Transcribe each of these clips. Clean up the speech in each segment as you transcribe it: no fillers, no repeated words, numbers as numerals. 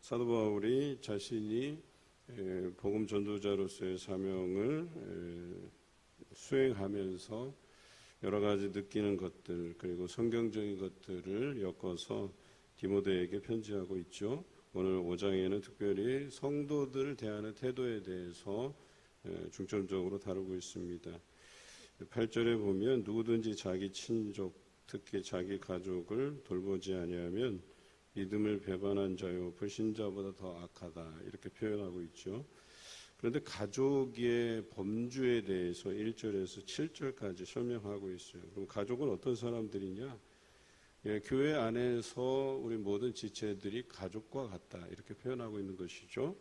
사도 바울이 자신이 복음 전도자로서의 사명을 수행하면서 여러 가지 느끼는 것들 그리고 성경적인 것들을 엮어서 디모데에게 편지하고 있죠. 오늘 5장에는 특별히 성도들을 대하는 태도에 대해서 중점적으로 다루고 있습니다. 8절에 보면 누구든지 자기 친족 특히 자기 가족을 돌보지 아니하면 믿음을 배반한 자요 불신자보다 더 악하다 이렇게 표현하고 있죠. 그런데 가족의 범주에 대해서 1절에서 7절까지 설명하고 있어요. 그럼 가족은 어떤 사람들이냐? 교회 안에서 우리 모든 지체들이 가족과 같다 이렇게 표현하고 있는 것이죠.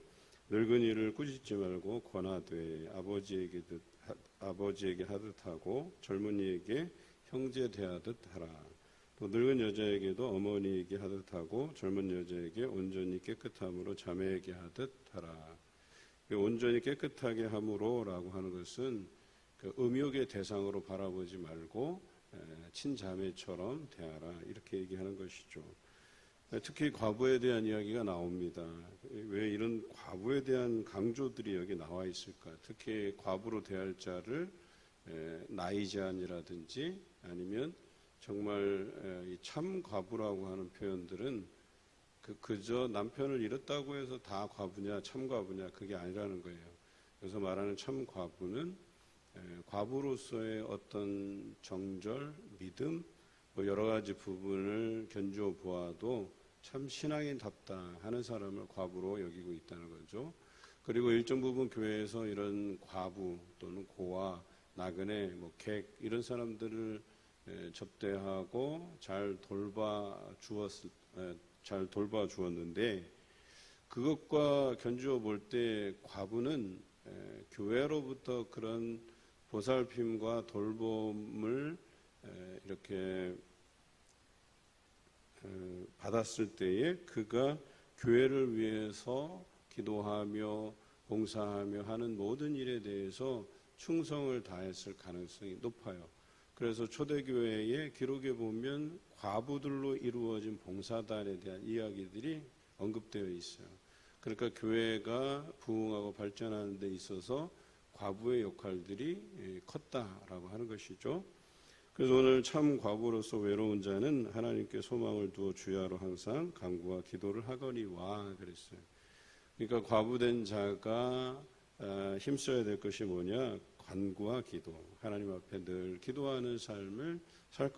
늙은이를 꾸짖지 말고 권하되 아버지에게 하듯 하고 젊은이에게 형제 대하듯 하라. 또 늙은 여자에게도 어머니에게 하듯 하고 젊은 여자에게 온전히 깨끗함으로 자매에게 하듯 하라. 온전히 깨끗하게 함으로라고 하는 것은 그 음욕의 대상으로 바라보지 말고 친자매처럼 대하라 이렇게 얘기하는 것이죠. 특히 과부에 대한 이야기가 나옵니다. 왜 이런 과부에 대한 강조들이 여기 나와 있을까? 특히 과부로 대할 자를 나이 제한이라든지 아니면 정말 참 과부라고 하는 표현들은 그저 남편을 잃었다고 해서 다 과부냐 참 과부냐 그게 아니라는 거예요. 그래서 말하는 참 과부는 과부로서의 어떤 정절, 믿음 여러 가지 부분을 견주어 보아도 참 신앙인답다 하는 사람을 과부로 여기고 있다는 거죠. 그리고 일정 부분 교회에서 이런 과부 또는 고아, 나그네, 객 이런 사람들을 접대하고 잘 돌봐 주었는데 그것과 견주어 볼 때 과부는 교회로부터 그런 보살핌과 돌봄을 이렇게 받았을 때에 그가 교회를 위해서 기도하며 봉사하며 하는 모든 일에 대해서 충성을 다했을 가능성이 높아요. 그래서 초대교회의 기록에 보면 과부들로 이루어진 봉사단에 대한 이야기들이 언급되어 있어요. 그러니까 교회가 부흥하고 발전하는 데 있어서 과부의 역할들이 컸다라고 하는 것이죠. 그래서 오늘 참 과부로서 외로운 자는 하나님께 소망을 두어 주야로 항상 간구와 기도를 하거니와 그랬어요. 그러니까 과부된 자가 힘써야 될 것이 뭐냐? 간구와 기도. 하나님 앞에 늘 기도하는 삶을 살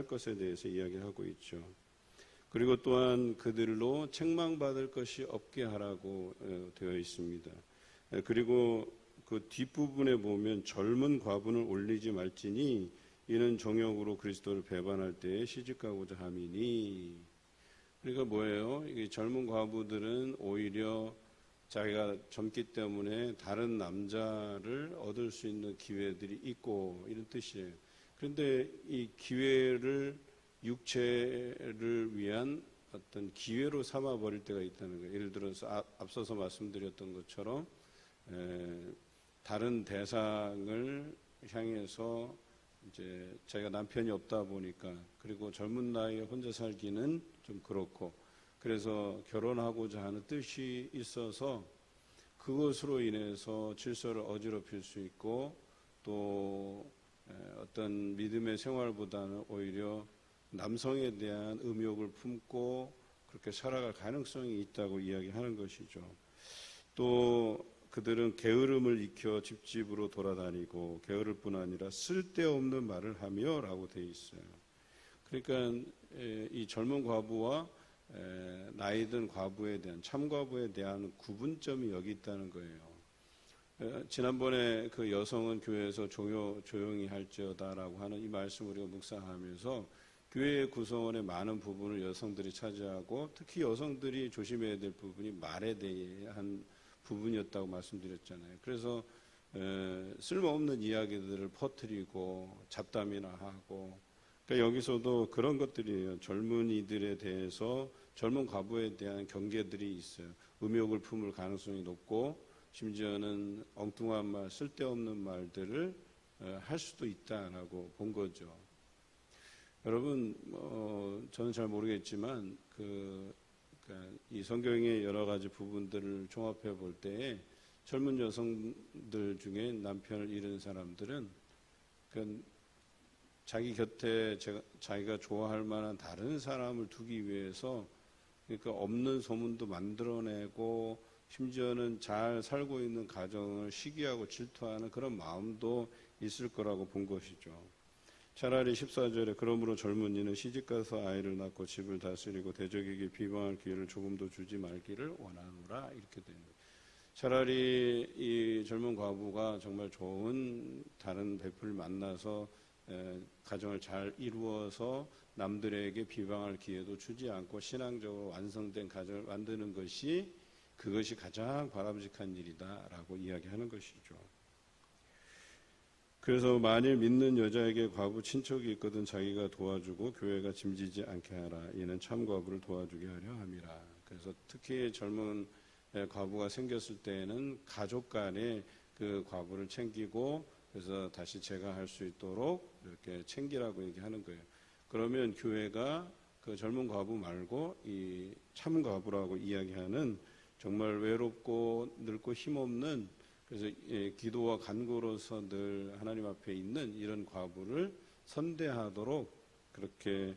것에 대해서 이야기하고 있죠. 그리고 또한 그들로 책망받을 것이 없게 하라고 되어 있습니다. 그리고 그 뒷부분에 보면 젊은 과부는 올리지 말지니 이는 정욕으로 그리스도를 배반할 때에 시집가고자 함이니. 그러니까 뭐예요? 이 젊은 과부들은 오히려 자기가 젊기 때문에 다른 남자를 얻을 수 있는 기회들이 있고 이런 뜻이에요. 그런데 이 기회를 육체를 위한 어떤 기회로 삼아 버릴 때가 있다는 거예요. 예를 들어서 앞서서 말씀드렸던 것처럼 다른 대상을 향해서 이제 자기가 남편이 없다 보니까 그리고 젊은 나이에 혼자 살기는 좀 그렇고 그래서 결혼하고자 하는 뜻이 있어서 그것으로 인해서 질서를 어지럽힐 수 있고 또 어떤 믿음의 생활보다는 오히려 남성에 대한 음욕을 품고 그렇게 살아갈 가능성이 있다고 이야기하는 것이죠. 또 그들은 게으름을 익혀 집집으로 돌아다니고 게으를 뿐 아니라 쓸데없는 말을 하며 라고 되어 있어요. 그러니까 이 젊은 과부와 나이든 과부에 대한 참과부에 대한 구분점이 여기 있다는 거예요. 지난번에 그 여성은 교회에서 조용히 할지어다라고 하는 이 말씀을 우리가 묵상하면서 교회의 구성원의 많은 부분을 여성들이 차지하고 특히 여성들이 조심해야 될 부분이 말에 대한 부분이었다고 말씀드렸잖아요. 그래서 쓸모없는 이야기들을 퍼뜨리고 잡담이나 하고 그러니까 여기서도 그런 것들이에요. 젊은이들에 대해서 젊은 과부에 대한 경계들이 있어요. 음욕을 품을 가능성이 높고 심지어는 엉뚱한 말, 쓸데없는 말들을 할 수도 있다라고 본 거죠. 여러분, 저는 잘 모르겠지만 그 그러니까 이 성경의 여러 가지 부분들을 종합해 볼 때에 젊은 여성들 중에 남편을 잃은 사람들은 자기 곁에 자기가 좋아할 만한 다른 사람을 두기 위해서 그러니까 없는 소문도 만들어내고 심지어는 잘 살고 있는 가정을 시기하고 질투하는 그런 마음도 있을 거라고 본 것이죠. 차라리 14절에 그러므로 젊은이는 시집가서 아이를 낳고 집을 다스리고 대적에게 비방할 기회를 조금도 주지 말기를 원하노라 이렇게 되는 거예요. 차라리 이 젊은 과부가 정말 좋은 다른 베풀을 만나서 가정을 잘 이루어서 남들에게 비방할 기회도 주지 않고 신앙적으로 완성된 가정을 만드는 것이 그것이 가장 바람직한 일이다라고 이야기하는 것이죠. 그래서 만일 믿는 여자에게 과부 친척이 있거든 자기가 도와주고 교회가 짐지지 않게 하라. 이는 참 과부를 도와주게 하려 함이라. 그래서 특히 젊은 과부가 생겼을 때에는 가족 간에 그 과부를 챙기고 그래서 다시 재가할 수 있도록 이렇게 챙기라고 얘기하는 거예요. 그러면 교회가 그 젊은 과부 말고 이 참 과부라고 이야기하는 정말 외롭고 늙고 힘없는 그래서 기도와 간구로서 늘 하나님 앞에 있는 이런 과부를 선대하도록 그렇게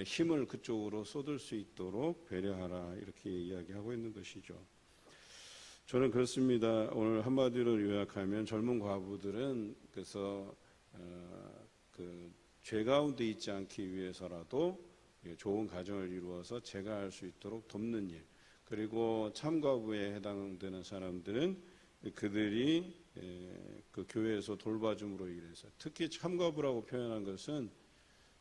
힘을 그쪽으로 쏟을 수 있도록 배려하라 이렇게 이야기하고 있는 것이죠. 저는 그렇습니다. 오늘 한마디로 요약하면 젊은 과부들은 그래서 그 죄 가운데 있지 않기 위해서라도 좋은 가정을 이루어서 재가할 수 있도록 돕는 일, 그리고 참과부에 해당되는 사람들은 그들이 그 교회에서 돌봐줌으로 인해서 특히 참과부라고 표현한 것은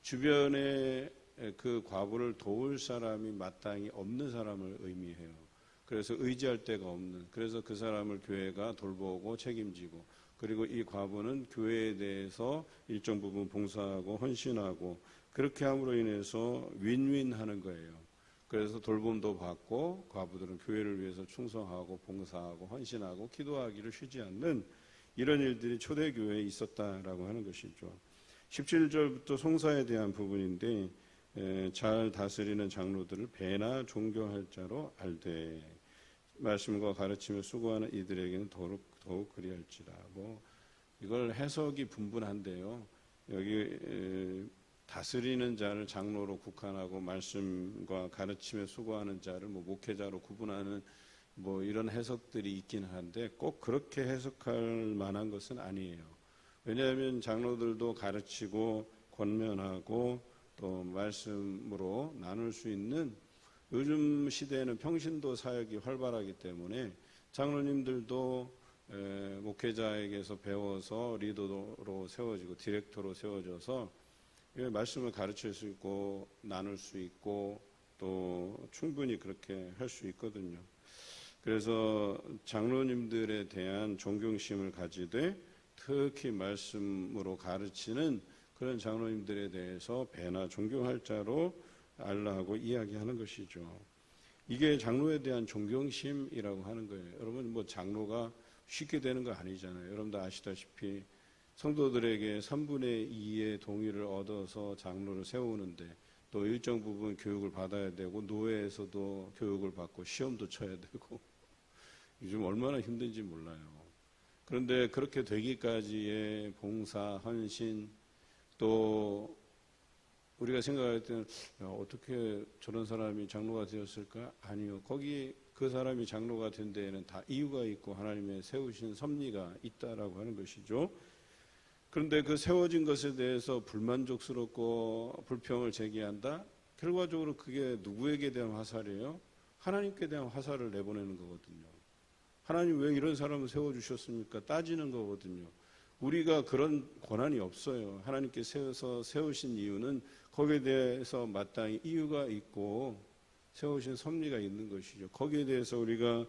주변에 그 과부를 도울 사람이 마땅히 없는 사람을 의미해요. 그래서 의지할 데가 없는, 그래서 그 사람을 교회가 돌보고 책임지고, 그리고 이 과부는 교회에 대해서 일정 부분 봉사하고 헌신하고 그렇게 함으로 인해서 윈윈하는 거예요. 그래서 돌봄도 받고 과부들은 교회를 위해서 충성하고 봉사하고 헌신하고 기도하기를 쉬지 않는 이런 일들이 초대교회에 있었다라고 하는 것이죠. 17절부터 송사에 대한 부분인데 잘 다스리는 장로들을 배나 존경할 자로 알되 말씀과 가르침에 수고하는 이들에게는 더욱 그리할지라. 이걸 해석이 분분한데요. 여기 다스리는 자를 장로로 국한하고 말씀과 가르침에 수고하는 자를 목회자로 구분하는 이런 해석들이 있긴 한데 꼭 그렇게 해석할 만한 것은 아니에요. 왜냐하면 장로들도 가르치고 권면하고 또 말씀으로 나눌 수 있는 요즘 시대에는 평신도 사역이 활발하기 때문에 장로님들도 목회자에게서 배워서 리더로 세워지고 디렉터로 세워져서 말씀을 가르칠 수 있고 나눌 수 있고 또 충분히 그렇게 할 수 있거든요. 그래서 장로님들에 대한 존경심을 가지되 특히 말씀으로 가르치는 그런 장로님들에 대해서 배나 존경할 자로 알라고 이야기하는 것이죠. 이게 장로에 대한 존경심이라고 하는 거예요. 여러분 장로가 쉽게 되는 거 아니잖아요. 여러분도 아시다시피 성도들에게 3분의 2의 동의를 얻어서 장로를 세우는데 또 일정 부분 교육을 받아야 되고 노회에서도 교육을 받고 시험도 쳐야 되고 요즘 얼마나 힘든지 몰라요. 그런데 그렇게 되기까지의 봉사, 헌신 또 우리가 생각할 때는 어떻게 저런 사람이 장로가 되었을까? 아니요. 거기 그 사람이 장로가 된 데에는 다 이유가 있고 하나님의 세우신 섭리가 있다라고 하는 것이죠. 그런데 그 세워진 것에 대해서 불만족스럽고 불평을 제기한다? 결과적으로 그게 누구에게 대한 화살이에요? 하나님께 대한 화살을 내보내는 거거든요. 하나님 왜 이런 사람을 세워주셨습니까? 따지는 거거든요. 우리가 그런 권한이 없어요. 하나님께 세우신 이유는 거기에 대해서 마땅히 이유가 있고 세우신 섭리가 있는 것이죠. 거기에 대해서 우리가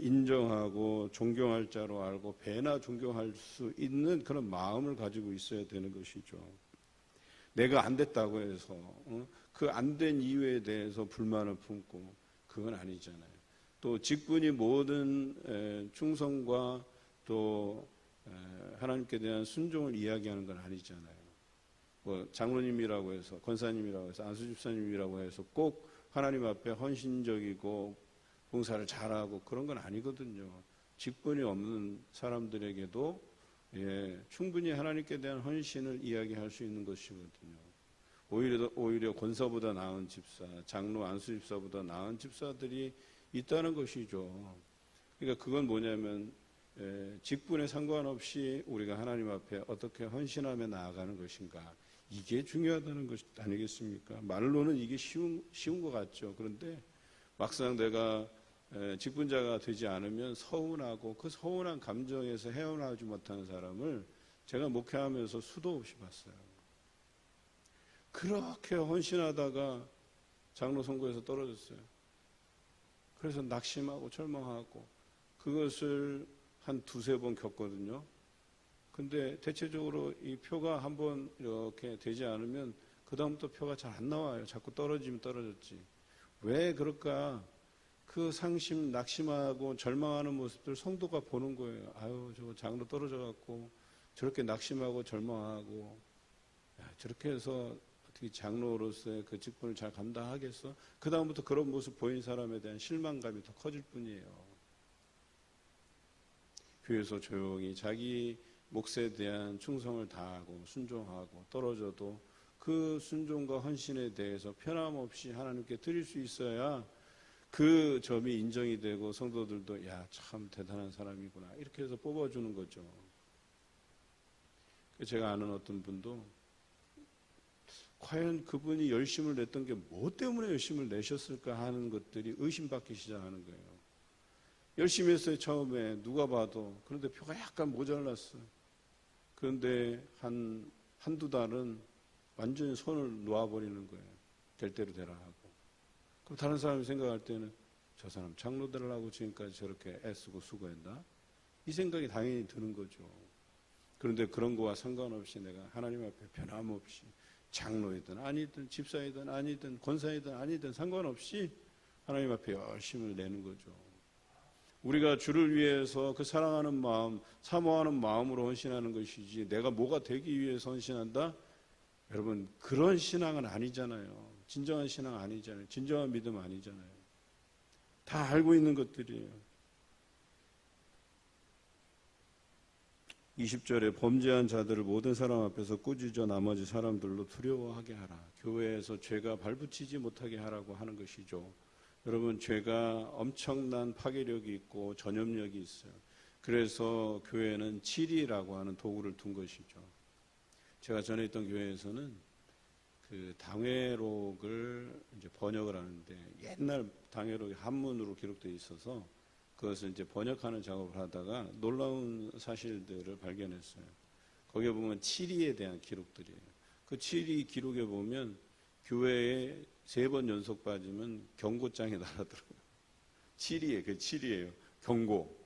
인정하고 존경할 자로 알고 배나 존경할 수 있는 그런 마음을 가지고 있어야 되는 것이죠. 내가 안 됐다고 해서 그 안 된 이유에 대해서 불만을 품고 그건 아니잖아요. 또 직분이 모든 충성과 또 하나님께 대한 순종을 이야기하는 건 아니잖아요. 장로님이라고 해서 권사님이라고 해서 안수집사님이라고 해서 꼭 하나님 앞에 헌신적이고 봉사를 잘하고 그런 건 아니거든요. 직분이 없는 사람들에게도 충분히 하나님께 대한 헌신을 이야기할 수 있는 것이거든요. 오히려 권사보다 나은 집사, 장로 안수 집사보다 나은 집사들이 있다는 것이죠. 그러니까 그건 뭐냐면 직분에 상관없이 우리가 하나님 앞에 어떻게 헌신하며 나아가는 것인가, 이게 중요하다는 것 아니겠습니까? 말로는 이게 쉬운 것 같죠. 그런데 막상 내가 직분자가 되지 않으면 서운하고, 그 서운한 감정에서 헤어나오지 못하는 사람을 제가 목회하면서 수도 없이 봤어요. 그렇게 헌신하다가 장로 선거에서 떨어졌어요. 그래서 낙심하고 절망하고 그것을 한 두세 번 겪거든요. 근데 대체적으로 이 표가 한번 이렇게 되지 않으면 그 다음부터 표가 잘 안 나와요. 자꾸 떨어지면 떨어졌지. 왜 그럴까? 그 상심, 낙심하고 절망하는 모습들 성도가 보는 거예요. 아유, 저거 장로 떨어져갖고 저렇게 낙심하고 절망하고, 저렇게 해서 어떻게 장로로서의 그 직분을 잘 감당하겠어? 그 다음부터 그런 모습 보인 사람에 대한 실망감이 더 커질 뿐이에요. 교회에서 조용히 자기 몫에 대한 충성을 다하고 순종하고 떨어져도 그 순종과 헌신에 대해서 편함없이 하나님께 드릴 수 있어야 그 점이 인정이 되고 성도들도 야, 참 대단한 사람이구나 이렇게 해서 뽑아주는 거죠. 제가 아는 어떤 분도 과연 그분이 열심을 냈던 게 뭐 때문에 열심을 내셨을까 하는 것들이 의심받기 시작하는 거예요. 열심히 했어요, 처음에. 누가 봐도. 그런데 표가 약간 모자랐어요. 그런데 한두 달은 완전히 손을 놓아버리는 거예요. 될 대로 되라 하고. 그럼 다른 사람이 생각할 때는 저 사람 장로 되려고 지금까지 저렇게 애쓰고 수고했나? 이 생각이 당연히 드는 거죠. 그런데 그런 거와 상관없이 내가 하나님 앞에 변함없이 장로이든 아니든 집사이든 아니든 권사이든 아니든 상관없이 하나님 앞에 열심을 내는 거죠. 우리가 주를 위해서 그 사랑하는 마음, 사모하는 마음으로 헌신하는 것이지 내가 뭐가 되기 위해서 헌신한다? 여러분, 그런 신앙은 아니잖아요. 진정한 신앙 아니잖아요. 진정한 믿음 아니잖아요. 다 알고 있는 것들이에요. 20절에 범죄한 자들을 모든 사람 앞에서 꾸짖어 나머지 사람들로 두려워하게 하라. 교회에서 죄가 발붙이지 못하게 하라고 하는 것이죠. 여러분, 죄가 엄청난 파괴력이 있고 전염력이 있어요. 그래서 교회는 치리라고 하는 도구를 둔 것이죠. 제가 전에 있던 교회에서는 그 당회록을 이제 번역을 하는데, 옛날 당회록이 한문으로 기록되어 있어서 그것을 이제 번역하는 작업을 하다가 놀라운 사실들을 발견했어요. 거기에 보면 치리에 대한 기록들이에요. 그 치리 기록에 보면 교회에 3번 연속 빠지면 경고장이 날아들어요. 치리에, 그 치리예요. 경고.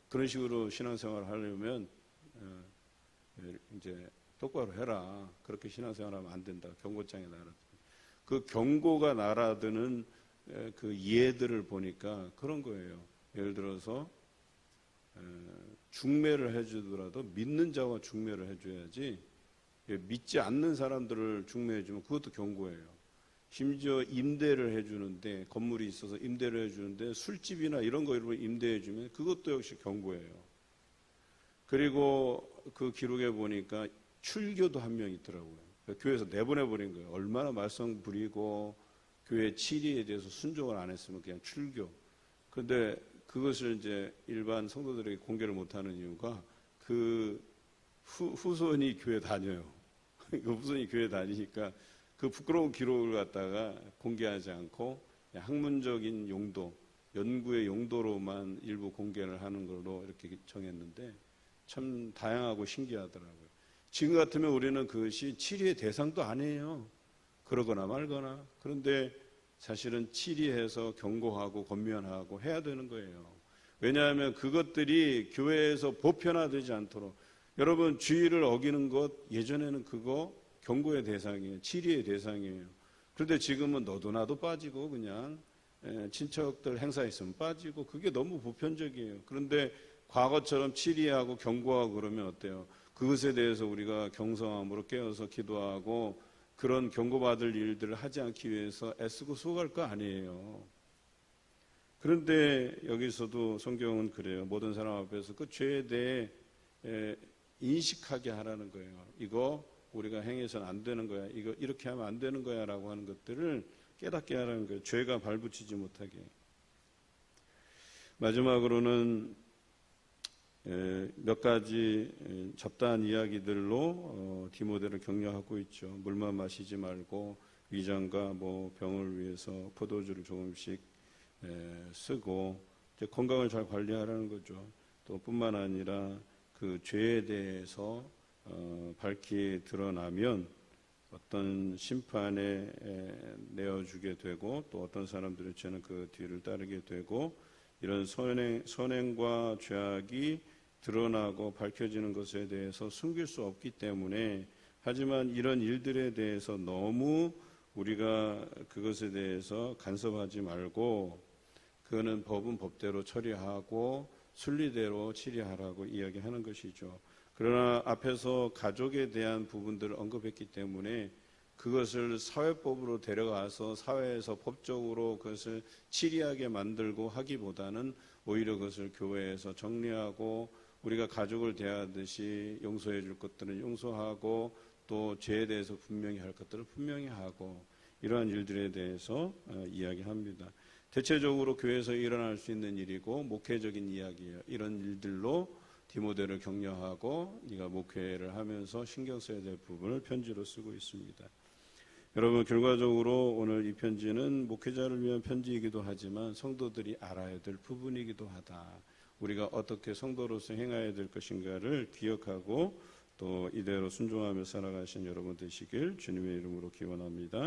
그런 식으로 신앙생활을 하려면 이제 똑바로 해라. 그렇게 신앙생활하면 안 된다. 경고장이 날아들어요. 그 경고가 날아드는 그 예들을 보니까 그런 거예요. 예를 들어서 중매를 해주더라도 믿는 자와 중매를 해줘야지, 믿지 않는 사람들을 중매해주면 그것도 경고예요. 심지어 임대를 해주는데, 건물이 있어서 임대를 해주는데 술집이나 이런 거 임대해주면 그것도 역시 경고예요. 그리고 그 기록에 보니까 출교도 한 명 있더라고요. 교회에서 내보내버린 거예요. 얼마나 말썽 부리고 교회 치리에 대해서 순종을 안 했으면 그냥 출교. 그런데 그것을 이제 일반 성도들에게 공개를 못하는 이유가 그 후손이 교회 다녀요. 그 후손이 교회 다니니까 그 부끄러운 기록을 갖다가 공개하지 않고 학문적인 용도, 연구의 용도로만 일부 공개를 하는 걸로 이렇게 정했는데 참 다양하고 신기하더라고요. 지금 같으면 우리는 그것이 치리의 대상도 아니에요. 그러거나 말거나. 그런데 사실은 치리해서 경고하고 권면하고 해야 되는 거예요. 왜냐하면 그것들이 교회에서 보편화되지 않도록. 여러분, 주의를 어기는 것 예전에는 그거 경고의 대상이에요. 치리의 대상이에요. 그런데 지금은 너도 나도 빠지고 그냥 친척들 행사 있으면 빠지고, 그게 너무 보편적이에요. 그런데 과거처럼 치리하고 경고하고 그러면 어때요? 그것에 대해서 우리가 경성함으로 깨어서 기도하고 그런 경고받을 일들을 하지 않기 위해서 애쓰고 수고할 거 아니에요. 그런데 여기서도 성경은 그래요. 모든 사람 앞에서 그 죄에 대해 인식하게 하라는 거예요. 이거 우리가 행해서는 안 되는 거야. 이거 이렇게 하면 안 되는 거야 라고 하는 것들을 깨닫게 하라는 거예요. 죄가 발붙이지 못하게. 마지막으로는 몇 가지 잡다한 이야기들로 디모데를 격려하고 있죠. 물만 마시지 말고 위장과 병을 위해서 포도주를 조금씩 쓰고 이제 건강을 잘 관리하라는 거죠. 또 뿐만 아니라 그 죄에 대해서 밝히 드러나면 어떤 심판에 내어주게 되고 또 어떤 사람들의 죄는 그 뒤를 따르게 되고 이런 선행과 죄악이 드러나고 밝혀지는 것에 대해서 숨길 수 없기 때문에 하지만 이런 일들에 대해서 너무 우리가 그것에 대해서 간섭하지 말고 그거는 법은 법대로 처리하고 순리대로 처리하라고 이야기하는 것이죠. 그러나 앞에서 가족에 대한 부분들을 언급했기 때문에 그것을 사회법으로 데려가서 사회에서 법적으로 그것을 치리하게 만들고 하기보다는 오히려 그것을 교회에서 정리하고 우리가 가족을 대하듯이 용서해 줄 것들은 용서하고 또 죄에 대해서 분명히 할 것들을 분명히 하고 이러한 일들에 대해서 이야기합니다. 대체적으로 교회에서 일어날 수 있는 일이고 목회적인 이야기예요. 이런 일들로 디모데를 격려하고 네가 목회를 하면서 신경 써야 될 부분을 편지로 쓰고 있습니다. 여러분 결과적으로 오늘 이 편지는 목회자를 위한 편지이기도 하지만 성도들이 알아야 될 부분이기도 하다. 우리가 어떻게 성도로서 행해야 될 것인가를 기억하고 또 이대로 순종하며 살아가신 여러분 되시길 주님의 이름으로 기원합니다.